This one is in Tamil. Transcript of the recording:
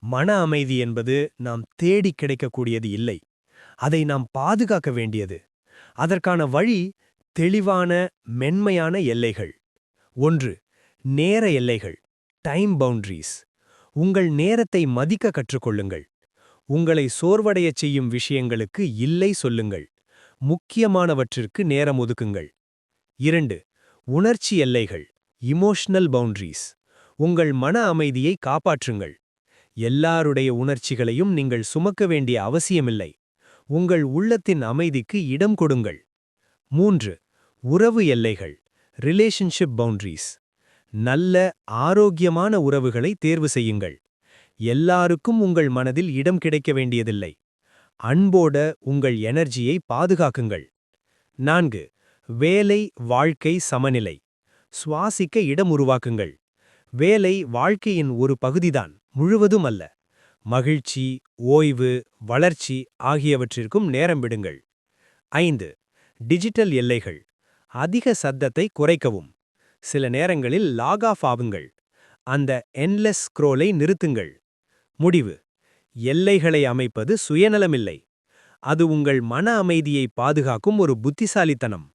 மன அமைதி என்பது நாம் தேடிக் கிடைக்கக்கூடியது இல்லை. அதை நாம் பாதுகாக்க வேண்டியது. அதற்கான வழி தெளிவான, மென்மையான எல்லைகள். 1. நேர எல்லைகள். Time boundaries. உங்கள் நேரத்தை மதிக்க கற்றுக்கொள்ளுங்கள். உங்களை சோர்வடையச் செய்யும் விஷயங்களுக்கு இல்லை சொல்லுங்கள். முக்கியமானவற்றிற்கு நேரம் ஒதுக்குங்கள். 2. உணர்ச்சி எல்லைகள். Emotional boundaries. உங்கள் மன அமைதியை காப்பாற்றுங்கள். எல்லாருடைய உணர்ச்சிகளையும் நீங்கள் சுமக்க வேண்டிய அவசியமில்லை. உங்கள் உள்ளத்தின் அமைதிக்கு இடம் கொடுங்கள். 3. உறவு எல்லைகள். Relationship boundaries. நல்ல, ஆரோக்கியமான உறவுகளை தேர்வு செய்யுங்கள். எல்லாருக்கும் உங்கள் மனதில் இடம் கிடைக்க வேண்டியதில்லை. அன்போட உங்கள் எனர்ஜியை பாதுகாக்குங்கள். 4. வேலை, வாழ்க்கை சமநிலை. சுவாசிக்க இடம் உருவாக்குங்கள். வேலை வாழ்க்கையின் ஒரு பகுதிதான், முழுவதும் அல்ல. மகிழ்ச்சி, ஓய்வு, வளர்ச்சி ஆகியவற்றிற்கும் நேரம் விடுங்கள். 5. டிஜிட்டல் எல்லைகள். அதிக சத்தத்தை குறைக்கவும். சில நேரங்களில் லாக் ஆஃப் ஆகுங்கள். அந்த என்லெஸ் ஸ்க்ரோலை நிறுத்துங்கள். முடிவு: எல்லைகளை அமைப்பது சுயநலமில்லை. அது உங்கள் மன அமைதியை பாதுகாக்கும் ஒரு புத்திசாலித்தனம்.